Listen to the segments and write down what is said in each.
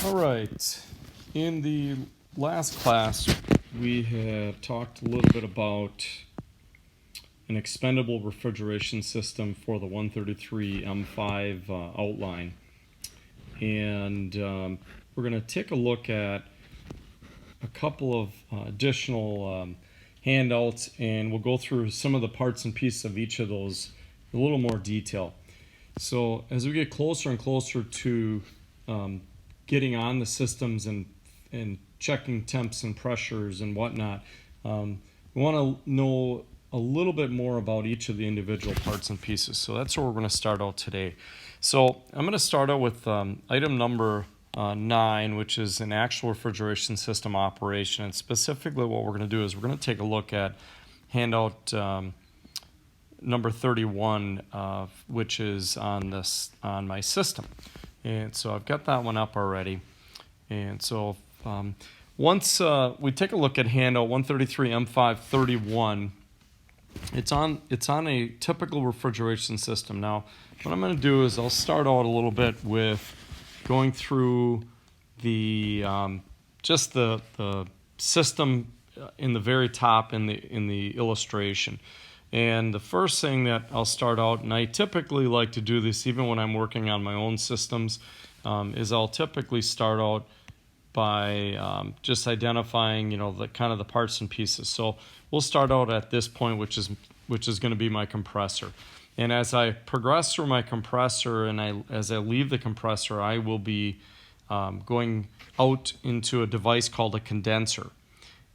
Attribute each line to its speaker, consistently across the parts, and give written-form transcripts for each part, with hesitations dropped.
Speaker 1: All right. In the last class, we had talked a little bit about an expendable refrigeration system for the 133 M5 outline. And we're going to take a look at a couple of additional handouts, and we'll go through some of the parts and pieces of each of those in a little more detail. So as we get closer and closer to getting on the systems and checking temps and pressures and whatnot, we want to know a little bit more about each of the individual parts and pieces. So that's where we're going to start out today. So I'm going to start out with item number 9, which is an actual refrigeration system operation. And specifically what we're going to do is we're going to take a look at handout number 31, which is on my system. And so I've got that one up already. And so once we take a look at handout 133 M531, it's on a typical refrigeration system. Now, what I'm going to do is I'll start out a little bit with going through the just the system in the very top in the illustration. And the first thing that I'll start out, and I typically like to do this even when I'm working on my own systems, is I'll typically start out by just identifying, the kind of the parts and pieces. So we'll start out at this point, which is going to be my compressor. And as I progress through my compressor and as I leave the compressor, I will be going out into a device called a condenser.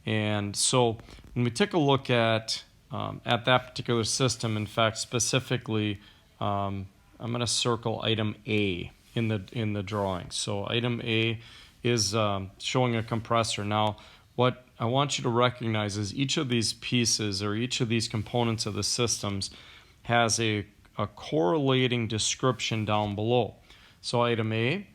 Speaker 1: And so when we take a look at that particular system, in fact, specifically, I'm going to circle item A in the drawing. So item A is showing a compressor. Now, what I want you to recognize is each of these pieces or each of these components of the systems has a correlating description down below. So item A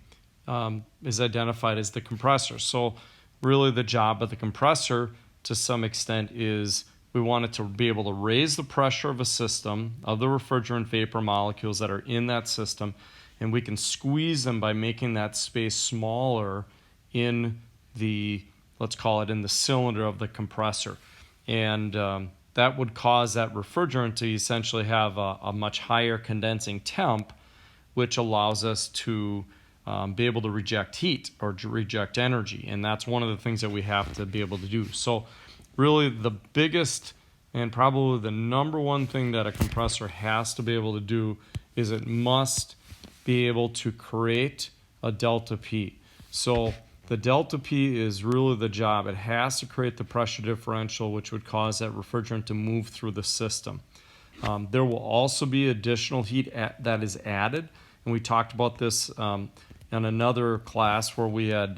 Speaker 1: is identified as the compressor. So really the job of the compressor to some extent is we want it to be able to raise the pressure of a system of the refrigerant vapor molecules that are in that system, and we can squeeze them by making that space smaller in the, let's call it in the cylinder of the compressor. And that would cause that refrigerant to essentially have a much higher condensing temp, which allows us to be able to reject heat or to reject energy. And that's one of the things that we have to be able to do. So really the biggest and probably the number one thing that a compressor has to be able to do is it must be able to create a delta P. So the delta P is really the job. It has to create the pressure differential, which would cause that refrigerant to move through the system. There will also be additional heat that is added, and we talked about this in another class where we had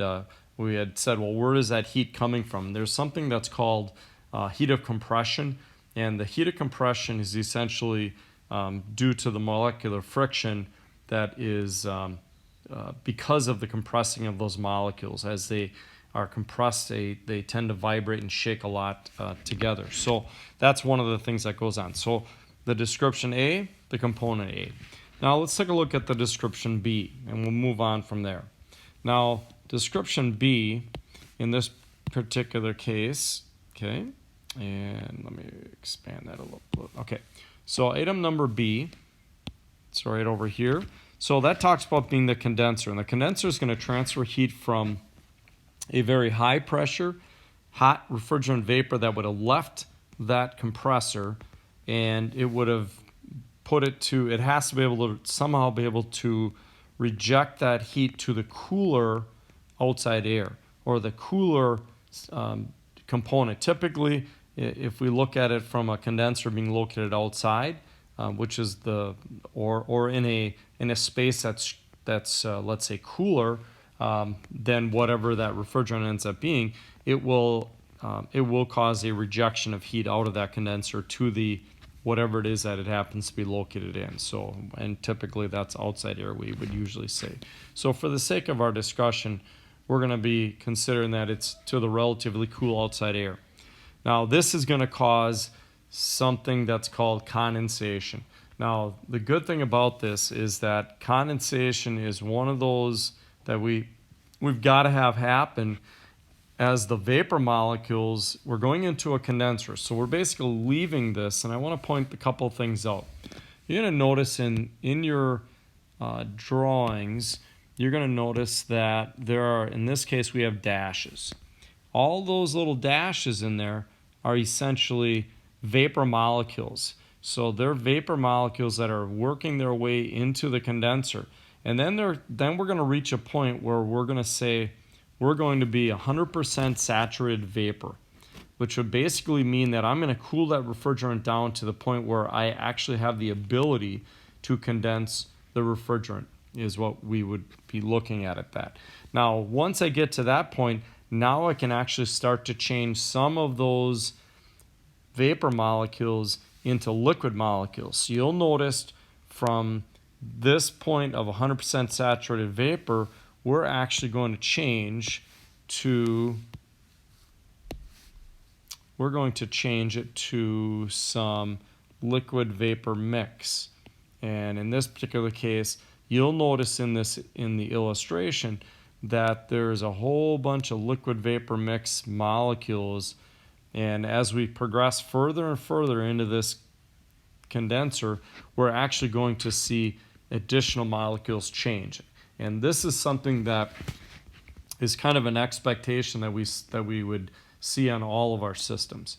Speaker 1: said, well, where is that heat coming from? There's something that's called heat of compression, and the heat of compression is essentially due to the molecular friction that is because of the compressing of those molecules. As they are compressed, they tend to vibrate and shake a lot together. So that's one of the things that goes on. So the description A, the component A. Now let's take a look at the description B, and we'll move on from there. Now, description B, in this particular case, okay, and let me expand that a little bit. Okay, so item number B, it's right over here. So that talks about being the condenser, and the condenser is going to transfer heat from a very high pressure, hot refrigerant vapor that would have left that compressor, and it would have put it to, it has to be able to somehow be able to reject that heat to the cooler outside air, or the cooler component. Typically, if we look at it from a condenser being located outside, which is or in a space that's let's say cooler than whatever that refrigerant ends up being, it will cause a rejection of heat out of that condenser to the whatever it is that it happens to be located in. So, and typically that's outside air, we would usually say. So for the sake of our discussion, we're going to be considering that it's to the relatively cool outside air. Now, this is going to cause something that's called condensation. Now, the good thing about this is that condensation is one of those that we we've got to have happen as the vapor molecules, we're going into a condenser. So we're basically leaving this, and I want to point a couple of things out. You're going to notice in your drawings, you're going to notice that there are, in this case, we have dashes. All those little dashes in there are essentially vapor molecules. So they're vapor molecules that are working their way into the condenser. And then we're going to reach a point where we're going to say we're going to be 100% saturated vapor, which would basically mean that I'm going to cool that refrigerant down to the point where I actually have the ability to condense the refrigerant, is what we would be looking at that. Now, once I get to that point, now I can actually start to change some of those vapor molecules into liquid molecules. So you'll notice from this point of 100% saturated vapor, we're actually going to change to, we're going to change it to some liquid vapor mix. And in this particular case, you'll notice in the illustration that there's a whole bunch of liquid vapor mix molecules. And as we progress further and further into this condenser, we're actually going to see additional molecules change. And this is something that is kind of an expectation that we would see on all of our systems.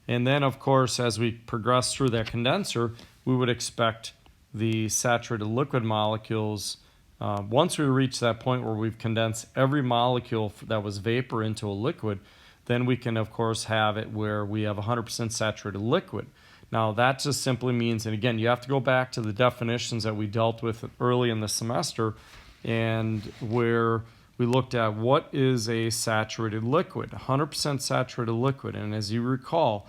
Speaker 1: And then, of course, as we progress through that condenser, we would expect the saturated liquid molecules, once we reach that point where we've condensed every molecule that was vapor into a liquid, then we can, of course, have it where we have 100% saturated liquid. Now, that just simply means, and again, you have to go back to the definitions that we dealt with early in the semester, and where we looked at what is a saturated liquid, 100% saturated liquid. And as you recall,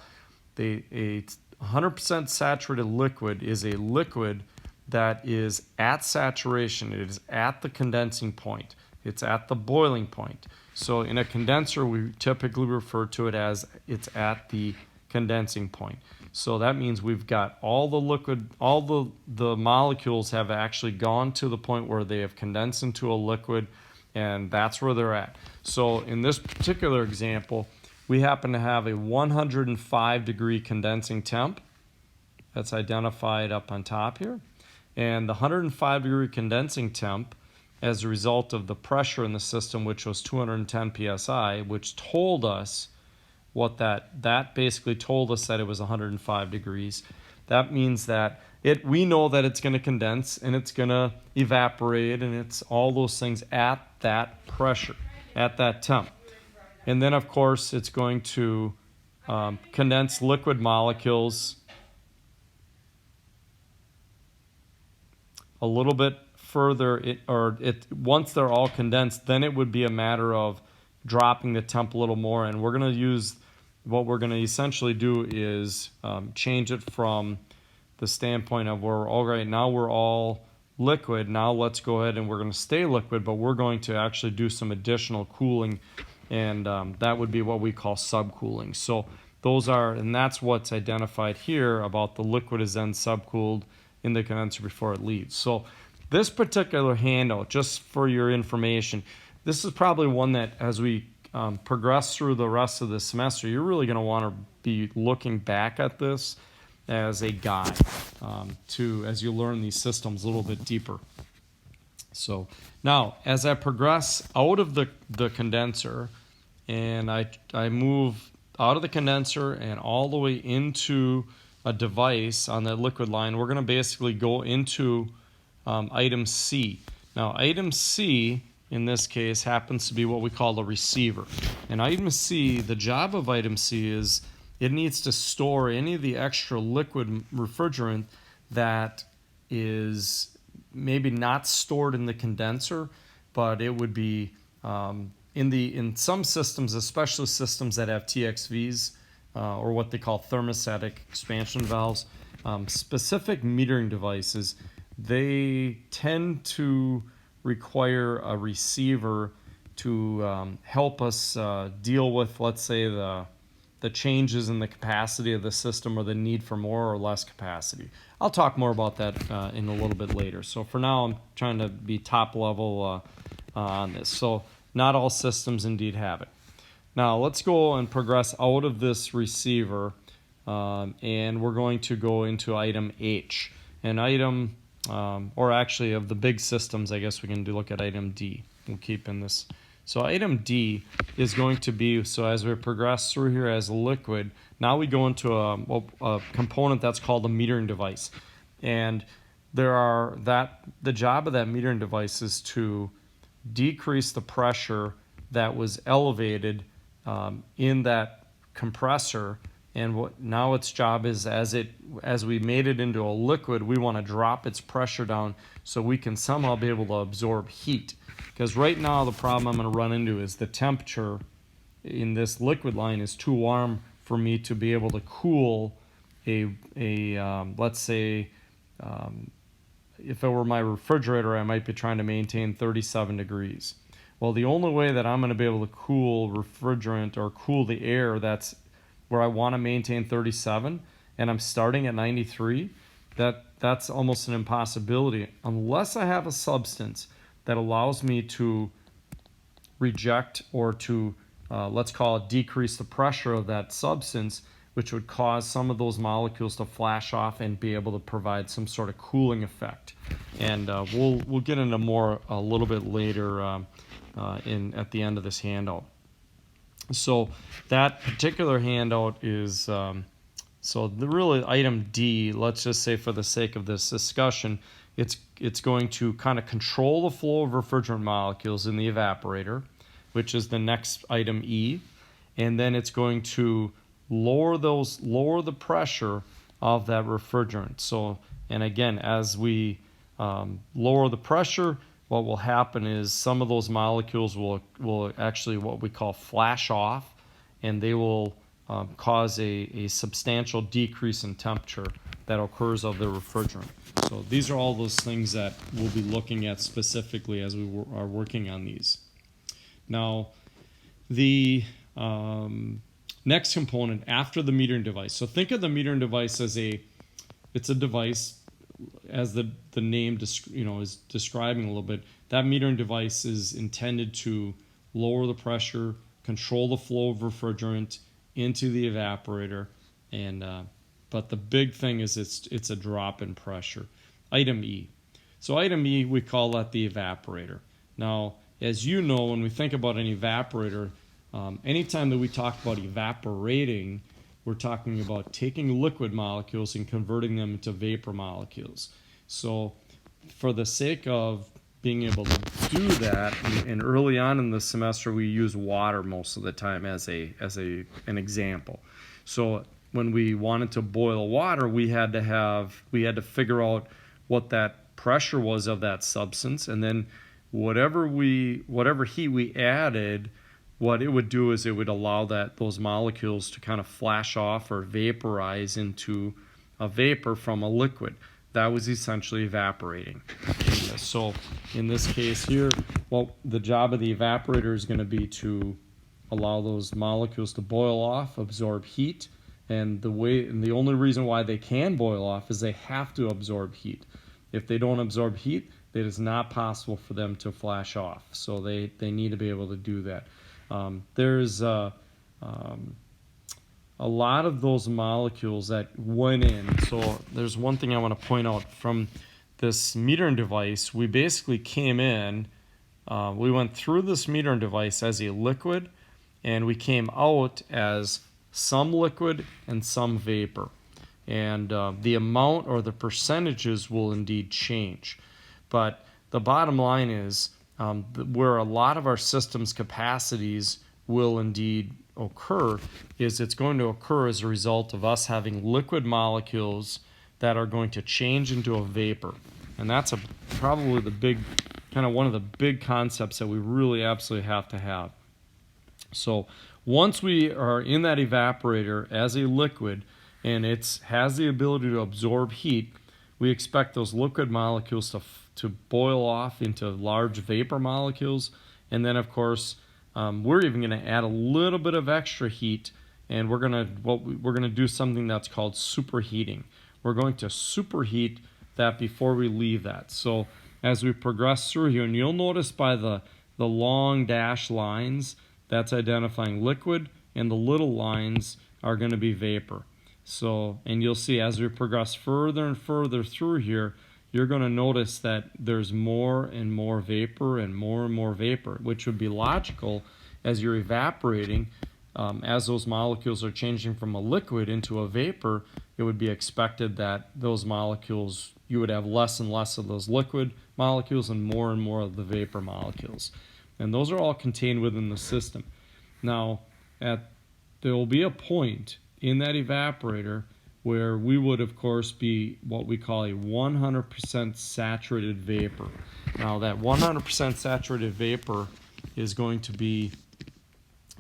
Speaker 1: a 100% saturated liquid is a liquid that is at saturation. It is at the condensing point. It's at the boiling point. So in a condenser, we typically refer to it as it's at the condensing point. So that means we've got all the liquid, all the molecules have actually gone to the point where they have condensed into a liquid, and that's where they're at. So in this particular example, we happen to have a 105 degree condensing temp that's identified up on top here. And the 105 degree condensing temp, as a result of the pressure in the system, which was 210 psi, which told us what that basically told us that it was 105 degrees. That means that we know that it's going to condense and it's going to evaporate, and it's all those things at that pressure, at that temp. And then, of course, it's going to condense liquid molecules a little bit further, once they're all condensed, then it would be a matter of dropping the temp a little more. And we're going to use, what we're going to essentially do is change it from the standpoint of where, all right, now we're all liquid, now let's go ahead and we're going to stay liquid, but we're going to actually do some additional cooling, and that would be what we call subcooling. So those are, and that's what's identified here about the liquid is then subcooled in the condenser before it leaves. So this particular handout, just for your information, this is probably one that as we progress through the rest of the semester, you're really going to want to be looking back at this as a guide as you learn these systems a little bit deeper. So now, as I progress out of the condenser, and I move out of the condenser and all the way into a device on the liquid line, we're going to basically go into item C. Now, item C, in this case, happens to be what we call the receiver. And item C, the job of item C is it needs to store any of the extra liquid refrigerant that is maybe not stored in the condenser, but it would be in some systems, especially systems that have TXVs or what they call thermostatic expansion valves, specific metering devices, they tend to require a receiver to help us deal with, let's say, the changes in the capacity of the system or the need for more or less capacity. I'll talk more about that in a little bit later. So for now, I'm trying to be top level on this. So not all systems indeed have it. Now let's go and progress out of this receiver, and we're going to go into item H. And item, or actually of the big systems, I guess we can look at item D. We'll keep in this. So item D is going to be, so as we progress through here as a liquid, now we go into a component that's called a metering device. And the job of that metering device is to decrease the pressure that was elevated in that compressor, and now its job is, as we made it into a liquid, we want to drop its pressure down so we can somehow be able to absorb heat. Because right now the problem I'm going to run into is the temperature in this liquid line is too warm for me to be able to cool let's say, if it were my refrigerator, I might be trying to maintain 37 degrees. Well, the only way that I'm going to be able to cool refrigerant or cool the air that's where I want to maintain 37 and I'm starting at 93, that's almost an impossibility unless I have a substance that allows me to reject or to, let's call it, decrease the pressure of that substance, which would cause some of those molecules to flash off and be able to provide some sort of cooling effect. And we'll get into more a little bit later at the end of this handout. So that particular handout is, really item D, let's just say for the sake of this discussion, it's going to kind of control the flow of refrigerant molecules in the evaporator, which is the next item E, and then it's going to lower the pressure of that refrigerant. So, and again, as we lower the pressure, what will happen is some of those molecules will actually what we call flash off, and they will cause a substantial decrease in temperature that occurs of the refrigerant. So these are all those things that we'll be looking at specifically as we are working on these. Now, the next component after the metering device. So think of the metering device as it's a device, as the name is describing a little bit. That metering device is intended to lower the pressure, control the flow of refrigerant into the evaporator, and but the big thing is it's a drop in pressure. Item E. So item E, we call that the evaporator. Now, as you know, when we think about an evaporator, anytime that we talk about evaporating, we're talking about taking liquid molecules and converting them into vapor molecules. So for the sake of being able to do that, and early on in the semester we use water most of the time as an example. So when we wanted to boil water, we had to figure out what that pressure was of that substance, and then whatever heat we added, what it would do is it would allow those molecules to kind of flash off or vaporize into a vapor from a liquid. That was essentially evaporating. So in this case here, the job of the evaporator is going to be to allow those molecules to boil off, absorb heat, and the only reason why they can boil off is they have to absorb heat. If they don't absorb heat, it is not possible for them to flash off. So they need to be able to do that. There's a lot of those molecules that went in. So there's one thing I want to point out from this metering device. We basically came in, we went through this metering device as a liquid, and we came out as some liquid and some vapor. And the amount or the percentages will indeed change. But the bottom line is where a lot of our system's capacities will indeed occur is it's going to occur as a result of us having liquid molecules that are going to change into a vapor. And that's probably the big, kind of one of the big concepts that we really absolutely have to have. So once we are in that evaporator as a liquid and it has the ability to absorb heat, we expect those liquid molecules to boil off into large vapor molecules. And then, of course, we're even going to add a little bit of extra heat, and we're going to do something that's called superheating. We're going to superheat that before we leave that. So as we progress through here, and you'll notice by the The long dashed lines, that's identifying liquid, and the little lines are going to be vapor. So, and you'll see as we progress further and further through here, you're going to notice that there's more and more vapor and more vapor, which would be logical as you're evaporating. As those molecules are changing from a liquid into a vapor, it would be expected that those molecules, you would have less and less of those liquid molecules and more of the vapor molecules. And those are all contained within the system. Now, there will be a point in that evaporator where we would, of course, be what we call a 100% saturated vapor. Now, that 100% saturated vapor is going to be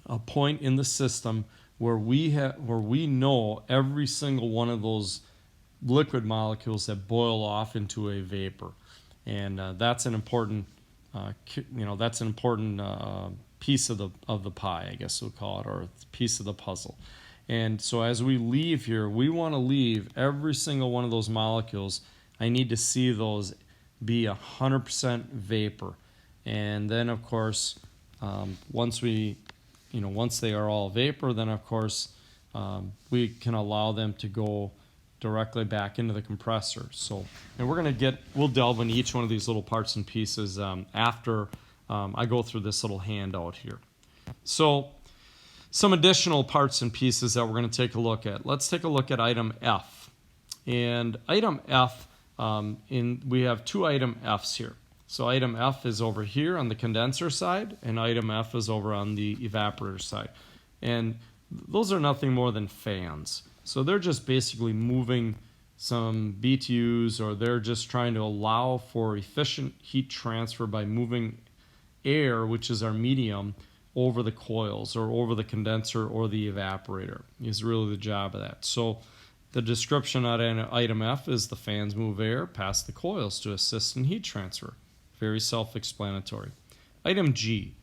Speaker 1: a point in the system where we know every single one of those liquid molecules that boil off into a vapor, and that's an important, piece of the pie, I guess we'll call it, or piece of the puzzle. And so as we leave here, we want to leave every single one of those molecules. I need to see those be 100% vapor, and then of course, once they are all vapor, then of course we can allow them to go directly back into the compressor. So, and we'll delve into each one of these little parts and pieces after I go through this little handout here. So, some additional parts and pieces that we're going to take a look at. Let's take a look at item F. And item F, we have two item Fs here. So item F is over here on the condenser side, and item F is over on the evaporator side. And those are nothing more than fans. So they're just basically moving some BTUs, or they're just trying to allow for efficient heat transfer by moving air, which is our medium, over the coils or over the condenser or the evaporator is really the job of that. So the description on item F is the fans move air past the coils to assist in heat transfer. Very self-explanatory. Item G.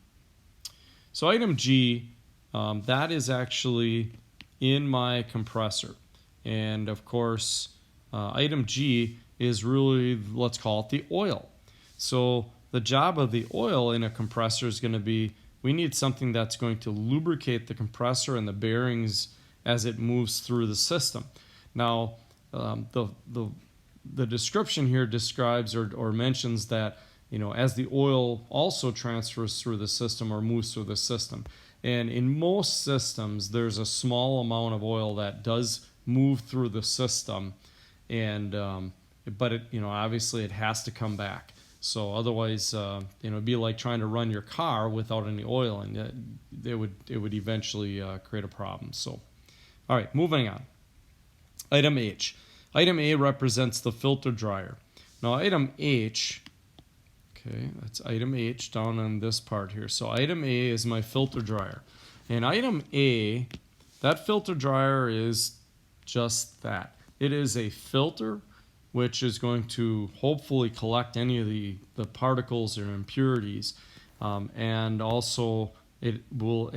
Speaker 1: So item G, that is actually in my compressor. And of course, item G is really, let's call it the oil. So the job of the oil in a compressor is going to be, we need something that's going to lubricate the compressor and the bearings as it moves through the system. Now, the description here describes or mentions that, as the oil also transfers through the system or moves through the system. And in most systems, there's a small amount of oil that does move through the system, and but it, obviously it has to come back. So otherwise, it'd be like trying to run your car without any oil, and it would eventually create a problem. So, all right, moving on. Item H. Item A represents the filter dryer. Now, item H. Okay, that's item H down on this part here. So item A is my filter dryer. And item A, that filter dryer is just that. It is a filter which is going to hopefully collect any of the particles or impurities. And also it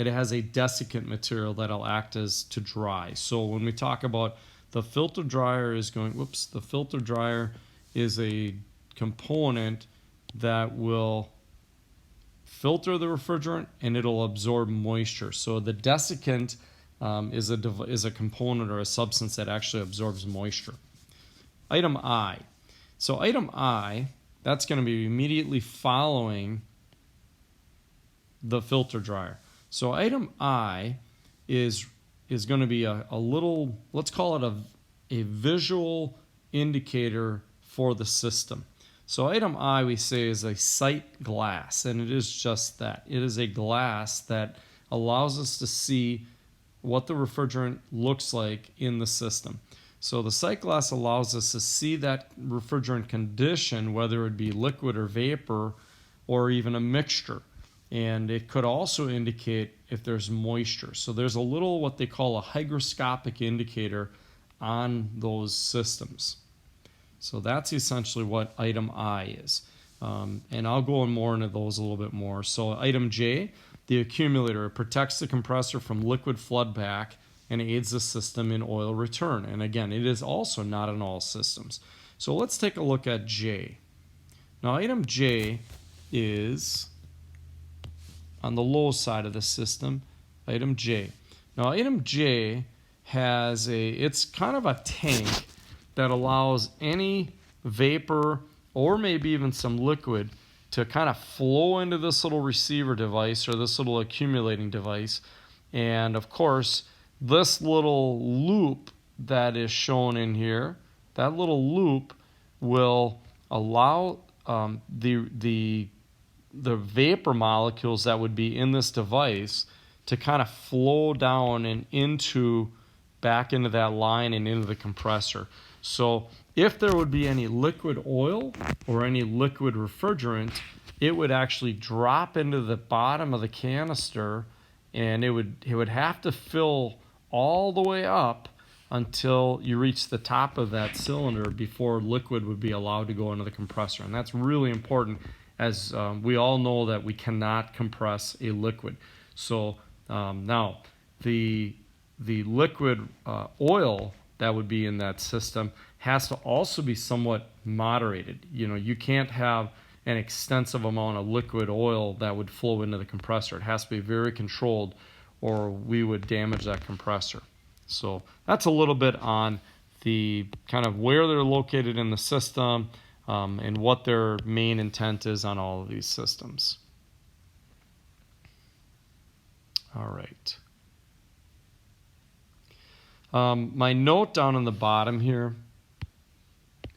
Speaker 1: has a desiccant material that'll act as to dry. So when we talk about the filter dryer the filter dryer is a component that will filter the refrigerant and it'll absorb moisture. So the desiccant is a component or a substance that actually absorbs moisture. Item I. So item I, that's going to be immediately following the filter dryer. So item I is going to be a little, let's call it a visual indicator for the system. So item I, we say, is a sight glass, and it is just that. It is a glass that allows us to see what the refrigerant looks like in the system. So the sight glass allows us to see that refrigerant condition, whether it be liquid or vapor or even a mixture. And it could also indicate if there's moisture. So there's a little what they call a hygroscopic indicator on those systems. So that's essentially what item I is. And I'll go more into those a little bit more. So item J, the accumulator. It protects the compressor from liquid flood back and aids the system in oil return. And again, it is also not in all systems. So let's take a look at J. Now item J is on the low side of the system, item J. Now item J has it's kind of a tank that allows any vapor or maybe even some liquid to kind of flow into this little receiver device or this little accumulating device. And of course, this little loop that is shown in here, that little loop will allow the vapor molecules that would be in this device to kind of flow down and back into that line and into the compressor. So if there would be any liquid oil or any liquid refrigerant, it would actually drop into the bottom of the canister, and it would have to fill all the way up until you reach the top of that cylinder before liquid would be allowed to go into the compressor. And that's really important, as we all know that we cannot compress a liquid. So now the liquid oil that would be in that system has to also be somewhat moderated. You can't have an extensive amount of liquid oil that would flow into the compressor. It has to be very controlled, or we would damage that compressor. So that's a little bit on the kind of where they're located in the system and what their main intent is on all of these systems. All right. My note down on the bottom here,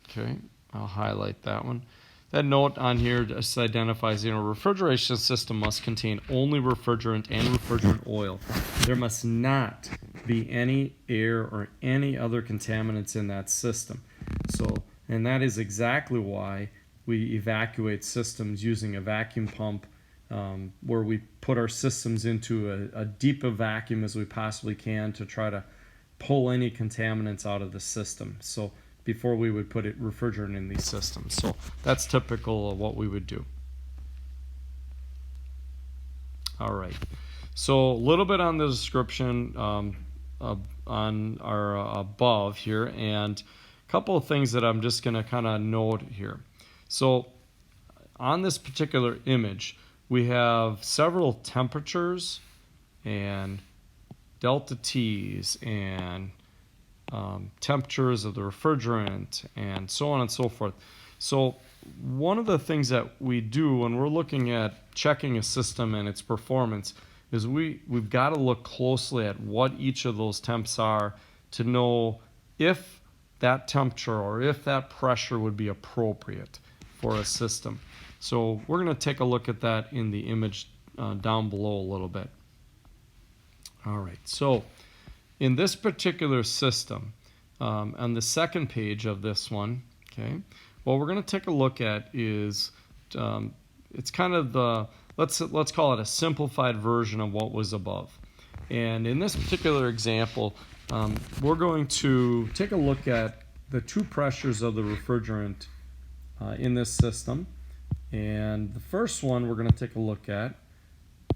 Speaker 1: okay, I'll highlight that one. That note on here just identifies, refrigeration system must contain only refrigerant and refrigerant oil. There must not be any air or any other contaminants in that system. And that is exactly why we evacuate systems using a vacuum pump, where we put our systems into a deep vacuum as we possibly can to try to pull any contaminants out of the system. So before we would put refrigerant in these systems. So that's typical of what we would do. All right. So a little bit on the description on our above here, and a couple of things that I'm just going to kind of note here. So on this particular image, we have several temperatures and delta T's and temperatures of the refrigerant and so on and so forth. So one of the things that we do when we're looking at checking a system and its performance is we've got to look closely at what each of those temps are to know if that temperature or if that pressure would be appropriate for a system. So we're going to take a look at that in the image down below a little bit. All right, so in this particular system, on the second page of this one, okay, what we're going to take a look at is it's kind of the let's call it a simplified version of what was above. And in this particular example, we're going to take a look at the two pressures of the refrigerant in this system. And the first one we're going to take a look at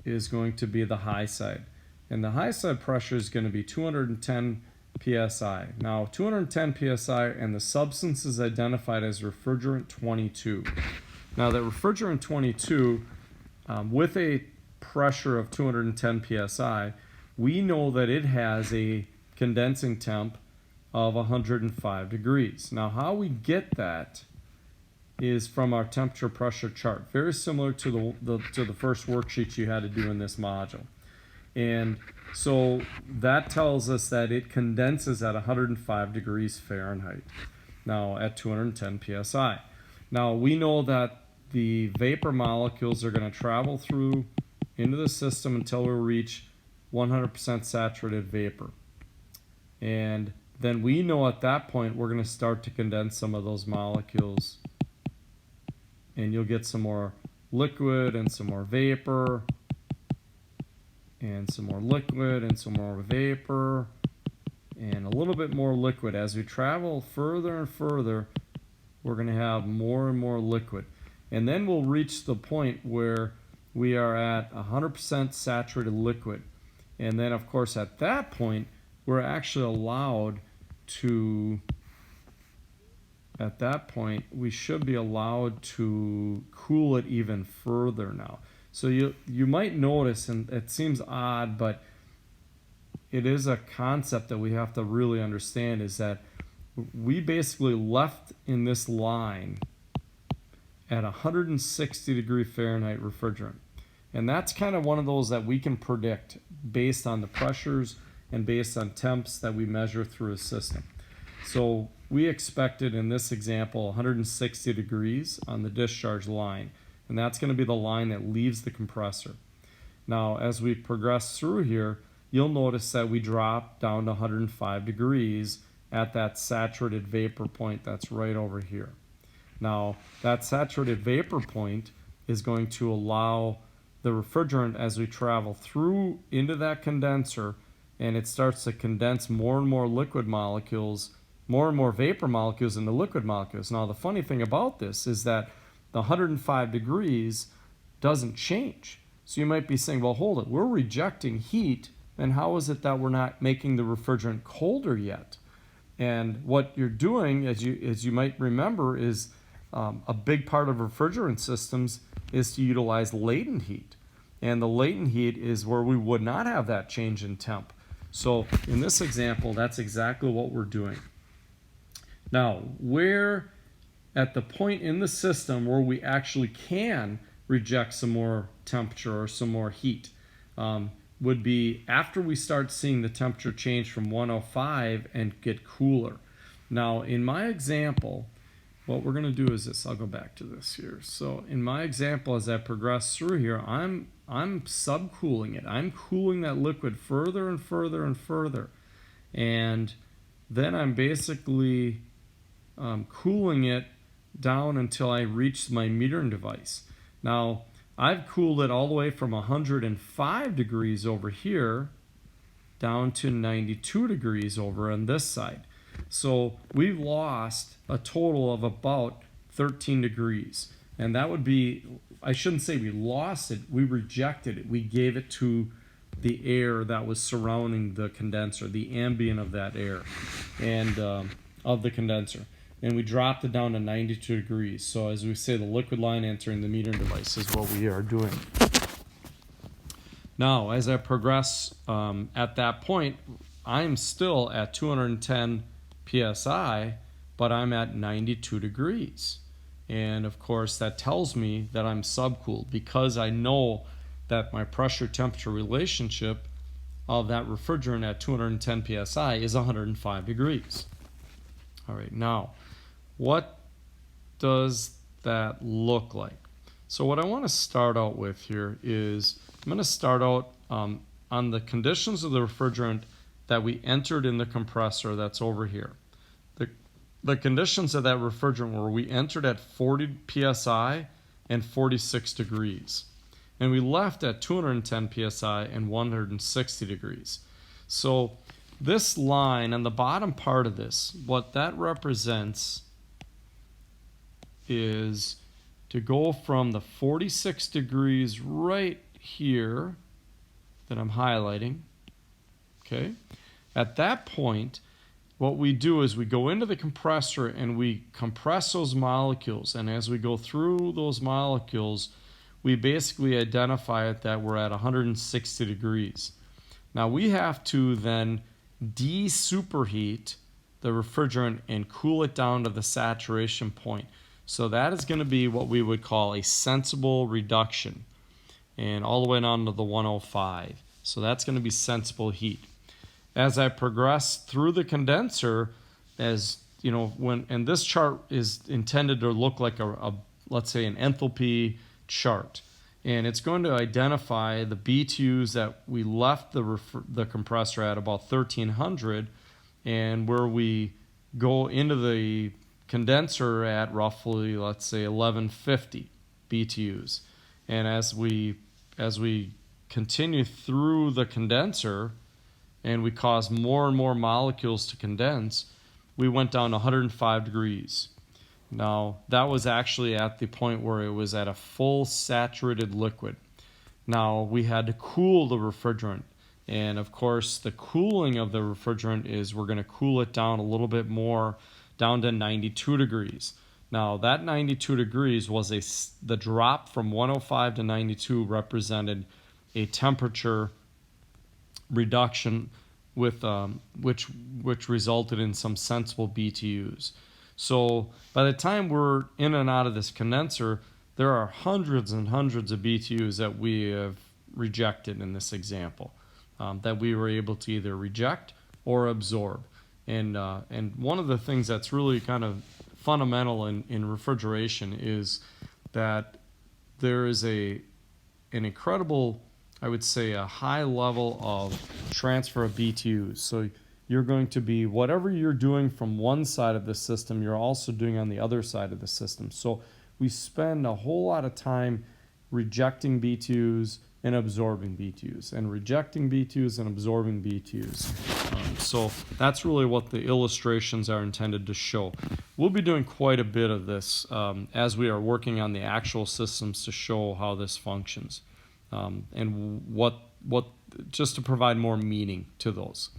Speaker 1: is going to be the high side. And the high side pressure is going to be 210 psi. Now 210 psi, and the substance is identified as refrigerant 22. Now that refrigerant 22, with a pressure of 210 psi, we know that it has a condensing temp of 105 degrees. Now how we get that is from our temperature pressure chart, very similar to the first worksheet you had to do in this module. And so that tells us that it condenses at 105 degrees Fahrenheit, now at 210 psi. Now we know that the vapor molecules are going to travel through into the system until we reach 100% saturated vapor. And then we know at that point we're going to start to condense some of those molecules, and you'll get some more liquid and some more vapor and some more liquid and some more vapor and a little bit more liquid. As we travel further and further, we're going to have more and more liquid. And then we'll reach the point where we are at 100% saturated liquid. And then, of course, at that point, we're actually allowed to, at that point, we should be allowed to cool it even further now. So you might notice, and it seems odd, but it is a concept that we have to really understand, is that we basically left in this line at 160 degree Fahrenheit refrigerant. And that's kind of one of those that we can predict based on the pressures and based on temps that we measure through a system. So we expected in this example 160 degrees on the discharge line, and that's going to be the line that leaves the compressor. Now, as we progress through here, you'll notice that we drop down to 105 degrees at that saturated vapor point that's right over here. Now, that saturated vapor point is going to allow the refrigerant, as we travel through into that condenser, and it starts to condense more and more liquid molecules, more and more vapor molecules into liquid molecules. Now, the funny thing about this is that the 105 degrees doesn't change. So you might be saying, well, hold it, we're rejecting heat, and how is it that we're not making the refrigerant colder yet? And what you're doing, as you might remember, is a big part of refrigerant systems is to utilize latent heat. And the latent heat is where we would not have that change in temp. So in this example, that's exactly what we're doing. Now, where at the point in the system where we actually can reject some more temperature or some more heat would be after we start seeing the temperature change from 105 and get cooler. Now, in my example, what we're going to do is this. I'll go back to this here. So in my example, as I progress through here, I'm subcooling it. I'm cooling that liquid further and further and further. And then I'm basically cooling it down until I reach my metering device. Now, I've cooled it all the way from 105 degrees over here down to 92 degrees over on this side. So we've lost a total of about 13 degrees. And that would be, I shouldn't say we lost it, we rejected it. We gave it to the air that was surrounding the condenser, the ambient of that air, and of the condenser. And we dropped it down to 92 degrees. So as we say, the liquid line entering the metering device is what we are doing. Now, as I progress at that point, I'm still at 210 psi, but I'm at 92 degrees. And of course, that tells me that I'm subcooled because I know that my pressure temperature relationship of that refrigerant at 210 psi is 105 degrees. All right, now, what does that look like? So what I want to start out with here is I'm going to start out on the conditions of the refrigerant that we entered in the compressor that's over here. The conditions of that refrigerant were we entered at 40 psi and 46 degrees. And we left at 210 psi and 160 degrees. So this line on the bottom part of this, what that represents is to go from the 46 degrees right here that I'm highlighting, okay? At that point, what we do is we go into the compressor and we compress those molecules, and as we go through those molecules, we basically identify it that we're at 160 degrees. Now we have to then de-superheat the refrigerant and cool it down to the saturation point. So that is going to be what we would call a sensible reduction, and all the way down to the 105. So that's going to be sensible heat. As I progress through the condenser, as you know, and this chart is intended to look like a let's say an enthalpy chart, and it's going to identify the BTUs that we left the compressor at about 1300, and where we go into the condenser at roughly, let's say, 1150 BTUs. And as we continue through the condenser and we cause more and more molecules to condense, we went down to 105 degrees. Now, that was actually at the point where it was at a full saturated liquid. Now, we had to cool the refrigerant. And of course, the cooling of the refrigerant is we're going to cool it down a little bit more, down to 92 degrees. Now that 92 degrees was the drop from 105 to 92 represented a temperature reduction with which resulted in some sensible BTUs. So by the time we're in and out of this condenser, there are hundreds and hundreds of BTUs that we have rejected in this example, that we were able to either reject or absorb. And one of the things that's really kind of fundamental in refrigeration is that there is an incredible, I would say, a high level of transfer of BTUs. So you're going to be, whatever you're doing from one side of the system, you're also doing on the other side of the system. So we spend a whole lot of time rejecting BTUs and absorbing BTUs, and rejecting BTUs and absorbing BTUs. So that's really what the illustrations are intended to show. We'll be doing quite a bit of this as we are working on the actual systems to show how this functions, and what just to provide more meaning to those.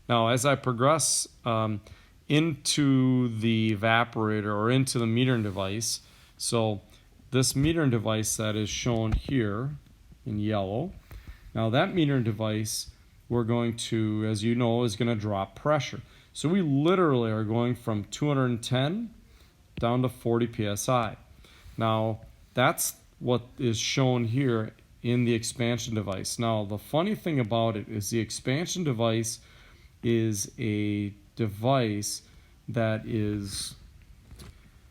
Speaker 1: Now, as I progress into the evaporator or into the metering device, so this metering device that is shown here in yellow, now that metering device, we're going to, as you know, is going to drop pressure. So we literally are going from 210 down to 40 psi. Now that's what is shown here in the expansion device. Now the funny thing about it is the expansion device is a device that is,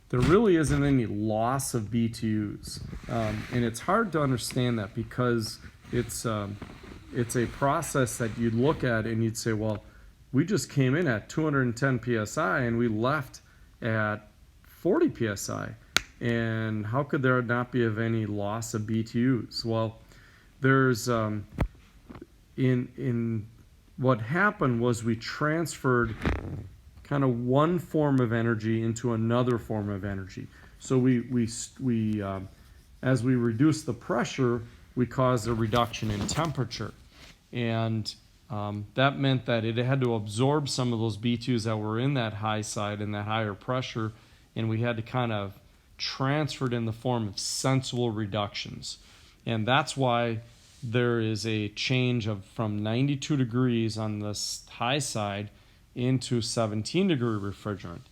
Speaker 1: there really isn't any loss of BTUs, and it's hard to understand that because it's a process that you'd look at and you'd say, well, we just came in at 210 psi and we left at 40 psi, and how could there not be of any loss of BTUs? Well, there's in what happened was we transferred kind of one form of energy into another form of energy. So we as we reduce the pressure, we caused a reduction in temperature, and that meant that it had to absorb some of those BTUs that were in that high side and that higher pressure, and we had to kind of transfer it in the form of sensible reductions. And that's why there is a change of from 92 degrees on the high side into 17 degree refrigerant.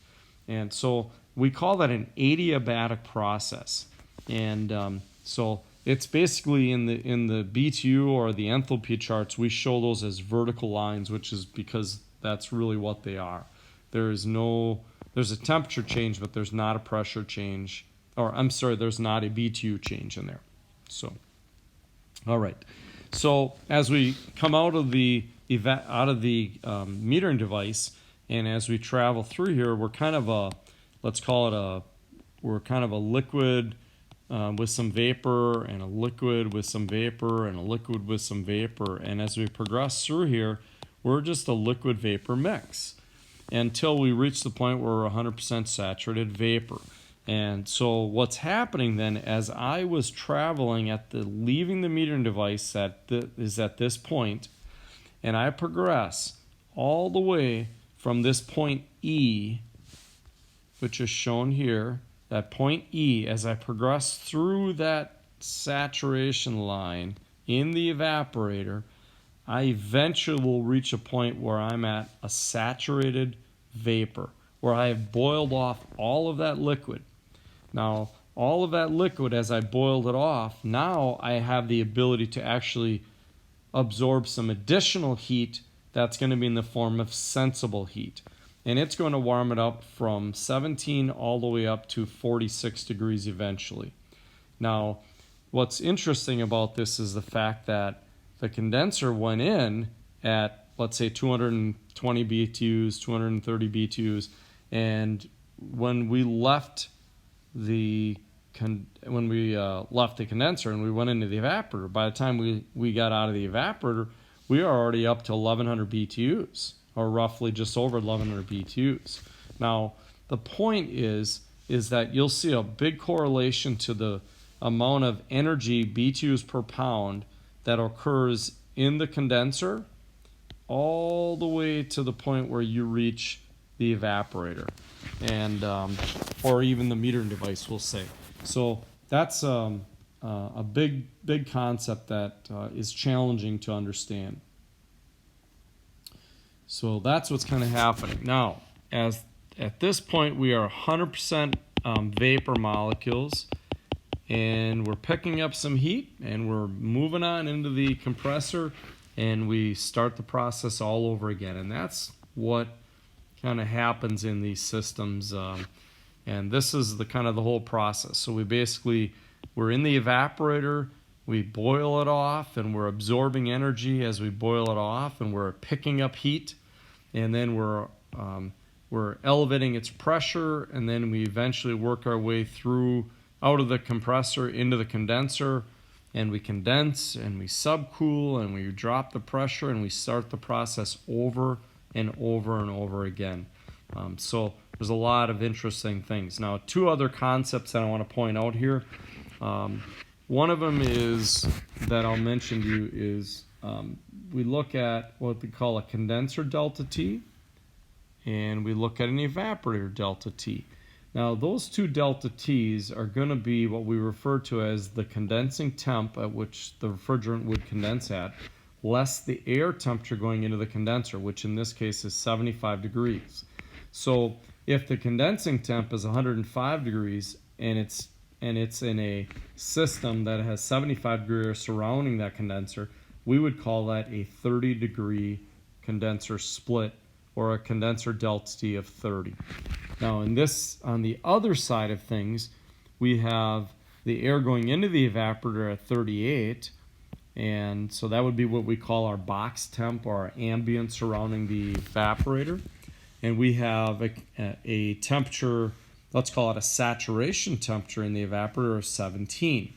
Speaker 1: And so we call that an adiabatic process. And so it's basically in the BTU or the enthalpy charts, we show those as vertical lines, which is because that's really what they are. There's a temperature change, but there's not a pressure change, or I'm sorry, there's not a BTU change in there. So, all right. So as we come out of the metering device, and as we travel through here, we're kind of a, let's call it we're kind of a liquid with some vapor, and a liquid with some vapor, and a liquid with some vapor. And as we progress through here, we're just a liquid vapor mix until we reach the point where we're 100% saturated vapor. And so what's happening then, as I was traveling leaving the metering device is at this point, and I progress all the way from this point E, which is shown here, that point E, as I progress through that saturation line in the evaporator, I eventually will reach a point where I'm at a saturated vapor, where I have boiled off all of that liquid. Now, all of that liquid, as I boiled it off, now I have the ability to actually absorb some additional heat that's going to be in the form of sensible heat. And it's going to warm it up from 17 all the way up to 46 degrees eventually. Now, what's interesting about this is the fact that the condenser went in at, let's say, 220 BTUs, 230 BTUs, and when we left the condenser and we went into the evaporator, by the time we got out of the evaporator, we are already up to 1100 BTUs, or roughly just over 1100 BTUs. Now, the point is that you'll see a big correlation to the amount of energy, BTUs per pound, that occurs in the condenser all the way to the point where you reach the evaporator, and or even the metering device, we'll say. So that's a big concept that is challenging to understand. So that's what's kind of happening. Now, at this point, we are 100% vapor molecules, and we're picking up some heat, and we're moving on into the compressor, and we start the process all over again. And that's what kind of happens in these systems. And this is the kind of the whole process. So we're in the evaporator, we boil it off, and we're absorbing energy as we boil it off, and we're picking up heat, and then we're elevating its pressure, and then we eventually work our way through out of the compressor into the condenser, and we condense and we subcool and we drop the pressure, and we start the process over and over and over again. So there's a lot of interesting things. Now, two other concepts that I want to point out here. One of them is that I'll mention to you is we look at what we call a condenser delta T, and we look at an evaporator delta T. Now, those two delta T's are going to be what we refer to as the condensing temp at which the refrigerant would condense at, less the air temperature going into the condenser, which in this case is 75 degrees. So if the condensing temp is 105 degrees and it's in a system that has 75 degree air surrounding that condenser, we would call that a 30-degree condenser split, or a condenser delta T of 30. Now, on the other side of things, we have the air going into the evaporator at 38, and so that would be what we call our box temp, or our ambient surrounding the evaporator. And we have a temperature, let's call it a saturation temperature in the evaporator of 17.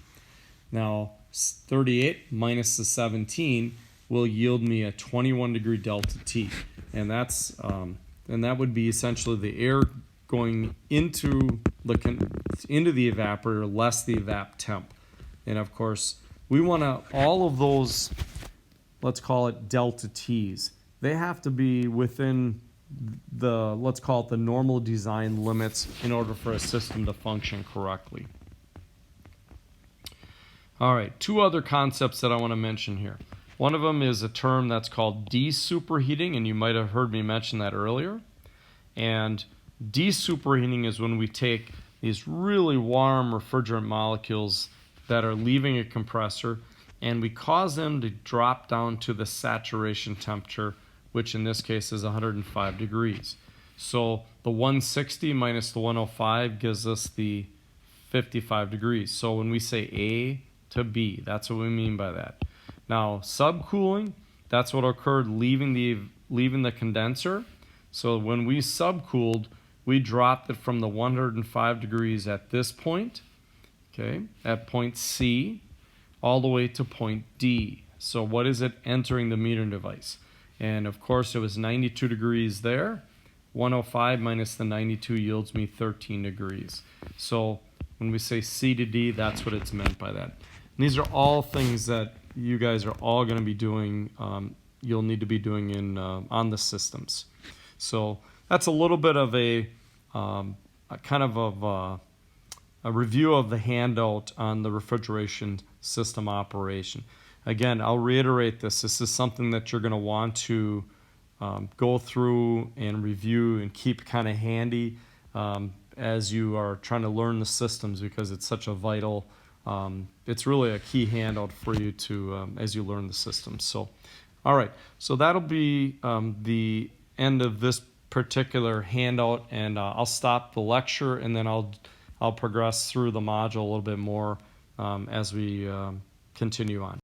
Speaker 1: Now, 38 minus the 17 will yield me a 21-degree delta T, and that would be essentially the air going into the evaporator less the evap temp. And of course, we want all of those, let's call it delta T's, they have to be within the, let's call it the normal design limits in order for a system to function correctly. All right, two other concepts that I want to mention here. One of them is a term that's called de-superheating, and you might have heard me mention that earlier. And de-superheating is when we take these really warm refrigerant molecules that are leaving a compressor, and we cause them to drop down to the saturation temperature, which in this case is 105 degrees. So the 160 minus the 105 gives us the 55 degrees. So when we say A to B, that's what we mean by that. Now, subcooling, that's what occurred leaving the condenser. So when we subcooled, we dropped it from the 105 degrees at this point, okay, at point C, all the way to point D. So what is it entering the metering device? And of course, it was 92 degrees there. 105 minus the 92 yields me 13 degrees. So when we say C to D, that's what it's meant by that. And these are all things that you guys are all going to be doing, you'll need to be doing on the systems. So that's a little bit of a review of the handout on the refrigeration system operation. Again, I'll reiterate this. This is something that you're going to want to go through and review and keep kind of handy as you are trying to learn the systems, because it's such a vital, it's really a key handout for you to as you learn the systems. So, all right, so that'll be the end of this particular handout, and I'll stop the lecture, and then I'll progress through the module a little bit more as we continue on.